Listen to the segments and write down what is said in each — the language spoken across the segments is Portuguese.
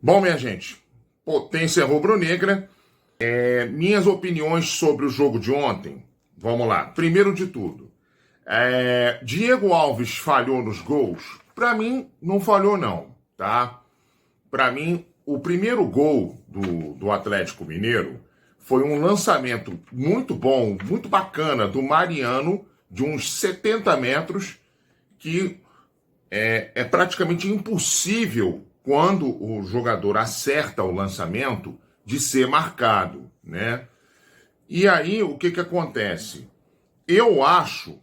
Bom, minha gente, potência rubro-negra, minhas opiniões sobre o jogo de ontem. Vamos lá. Primeiro de tudo, Diego Alves falhou nos gols? Para mim, não falhou não, tá? Para mim, o primeiro gol do Atlético Mineiro foi um lançamento muito bom, muito bacana do Mariano, de uns 70 metros, que é praticamente impossível quando o jogador acerta o lançamento de ser marcado, né? E aí o que acontece? Eu acho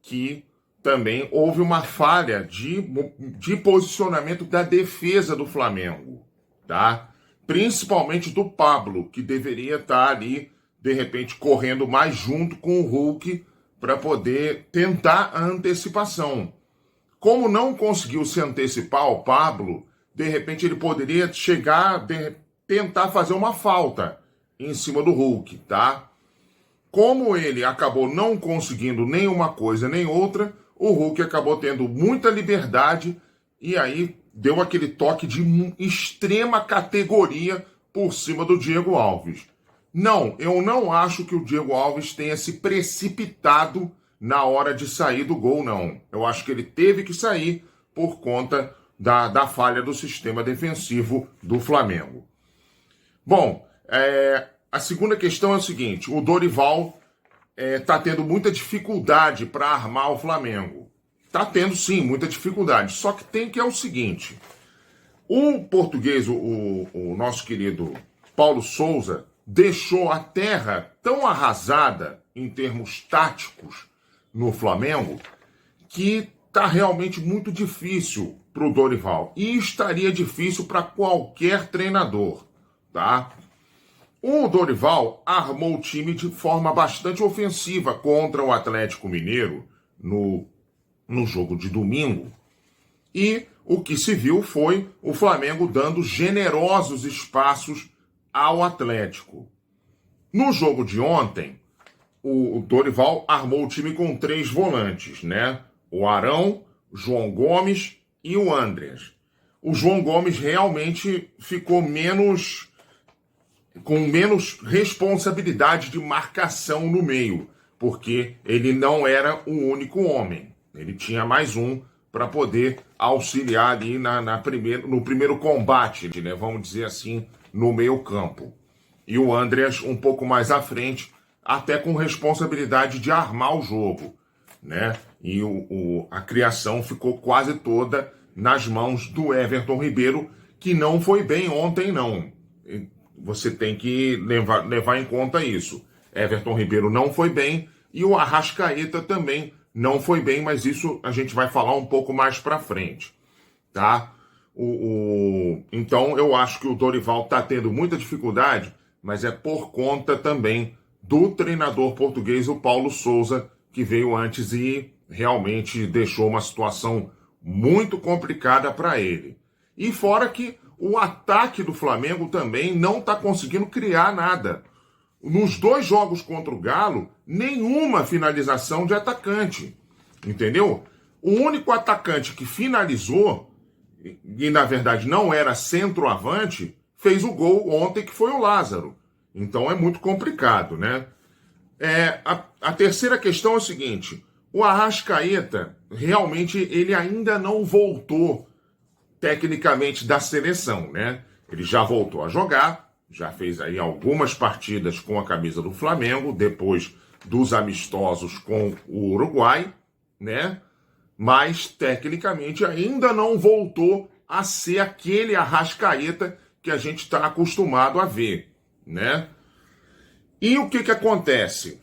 que também houve uma falha de posicionamento da defesa do Flamengo, tá? Principalmente do Pablo, que deveria estar ali, de repente, correndo mais junto com o Hulk para poder tentar a antecipação. Como não conseguiu se antecipar ao Pablo, de repente ele poderia chegar, tentar fazer uma falta em cima do Hulk, tá? Como ele acabou não conseguindo nem uma coisa nem outra, o Hulk acabou tendo muita liberdade e aí deu aquele toque de extrema categoria por cima do Diego Alves. Não, eu não acho que o Diego Alves tenha se precipitado na hora de sair do gol, não. Eu acho que ele teve que sair por conta da falha do sistema defensivo do Flamengo. Bom, a segunda questão é o seguinte: o Dorival está tendo muita dificuldade para armar o Flamengo. Está tendo, sim, muita dificuldade. Só que tem que é o seguinte: o português, o nosso querido Paulo Souza, deixou a terra tão arrasada em termos táticos no Flamengo que está realmente muito difícil para o Dorival. E estaria difícil para qualquer treinador, tá? O Dorival armou o time de forma bastante ofensiva contra o Atlético Mineiro no jogo de domingo. E o que se viu foi o Flamengo dando generosos espaços ao Atlético. No jogo de ontem, o Dorival armou o time com 3 volantes, né? O Arão, João Gomes e o Andreas. O João Gomes realmente ficou com menos responsabilidade de marcação no meio, porque ele não era o único homem. Ele tinha mais um para poder auxiliar ali no primeiro combate, né? Vamos dizer assim, no meio campo. E o Andreas um pouco mais à frente, até com responsabilidade de armar o jogo, né? E a criação ficou quase toda nas mãos do Everton Ribeiro, que não foi bem ontem, não. Você tem que levar em conta isso. Everton Ribeiro não foi bem e o Arrascaeta também não foi bem, mas isso a gente vai falar um pouco mais para frente, tá? Então eu acho que o Dorival está tendo muita dificuldade, mas é por conta também do treinador português, o Paulo Souza, que veio antes e realmente deixou uma situação muito complicada para ele. E fora que o ataque do Flamengo também não está conseguindo criar nada. Nos 2 jogos contra o Galo, nenhuma finalização de atacante. Entendeu? O único atacante que finalizou, e na verdade não era centroavante, fez o gol ontem, que foi o Lázaro. Então é muito complicado, né? A terceira questão é o seguinte: o Arrascaeta, realmente, ele ainda não voltou tecnicamente da seleção, né? Ele já voltou a jogar, já fez aí algumas partidas com a camisa do Flamengo, depois dos amistosos com o Uruguai, né? Mas, tecnicamente, ainda não voltou a ser aquele Arrascaeta que a gente está acostumado a ver, né? E o que acontece?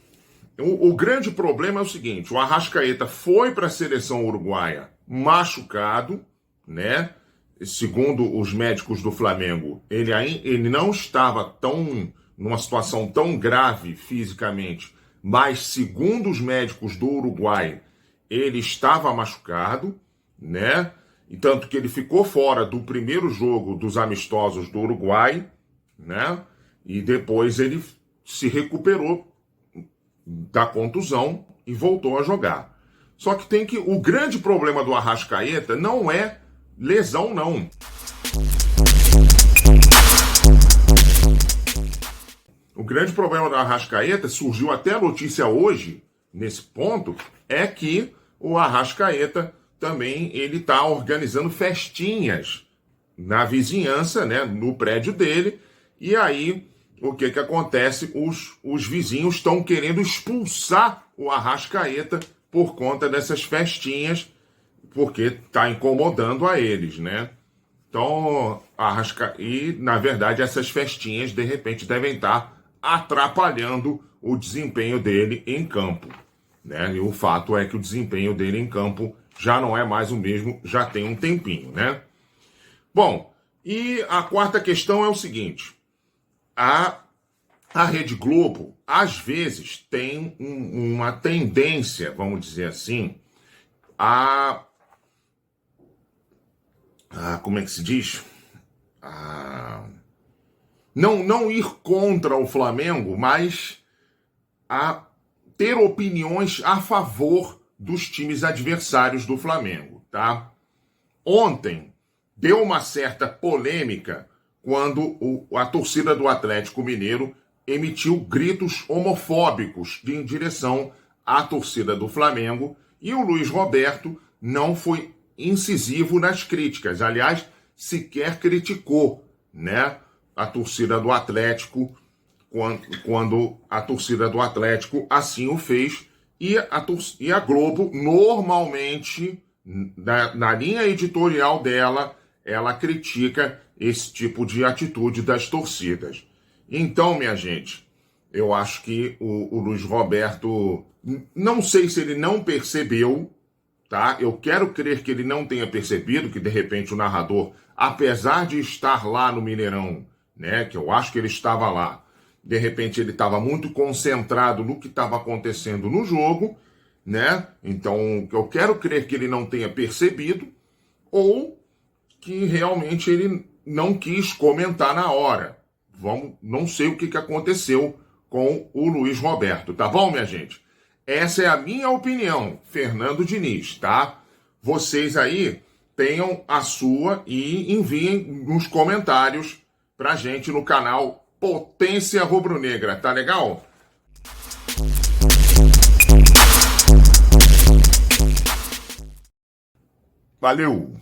O grande problema é o seguinte: o Arrascaeta foi para a seleção uruguaia machucado, né? Segundo os médicos do Flamengo, ele não estava numa situação tão grave fisicamente, mas segundo os médicos do Uruguai, ele estava machucado, né? E tanto que ele ficou fora do primeiro jogo dos amistosos do Uruguai, né? E depois ele se recuperou da contusão e voltou a jogar. Só que o grande problema do Arrascaeta não é lesão, não. O grande problema do Arrascaeta, surgiu até a notícia hoje, nesse ponto, é que o Arrascaeta também ele está organizando festinhas na vizinhança, né, no prédio dele, e aí o que acontece? Os vizinhos estão querendo expulsar o Arrascaeta por conta dessas festinhas, porque está incomodando a eles, né? Então, e na verdade essas festinhas de repente devem estar atrapalhando o desempenho dele em campo, né? E o fato é que o desempenho dele em campo já não é mais o mesmo, já tem um tempinho, né? Bom, e a quarta questão é o seguinte: a Rede Globo, às vezes, tem uma tendência, vamos dizer assim, como é que se diz? Não ir contra o Flamengo, mas a ter opiniões a favor dos times adversários do Flamengo, tá? Ontem deu uma certa polêmica quando a torcida do Atlético Mineiro emitiu gritos homofóbicos em direção à torcida do Flamengo, e o Luiz Roberto não foi incisivo nas críticas. Aliás, sequer criticou, né, a torcida do Atlético quando a torcida do Atlético assim o fez. E a Globo, normalmente, na linha editorial dela, ela critica esse tipo de atitude das torcidas. Então, minha gente, eu acho que o Luiz Roberto, não sei se ele não percebeu, tá? Eu quero crer que ele não tenha percebido, que de repente o narrador, apesar de estar lá no Mineirão, né, que eu acho que ele estava lá, de repente ele estava muito concentrado no que estava acontecendo no jogo, né? Então, eu quero crer que ele não tenha percebido, ou que realmente ele não quis comentar na hora. Não sei o que aconteceu com o Luiz Roberto, tá bom, minha gente? Essa é a minha opinião, Fernando Diniz, tá? Vocês aí tenham a sua e enviem nos comentários pra gente no canal Potência Rubro-Negra, tá legal? Valeu!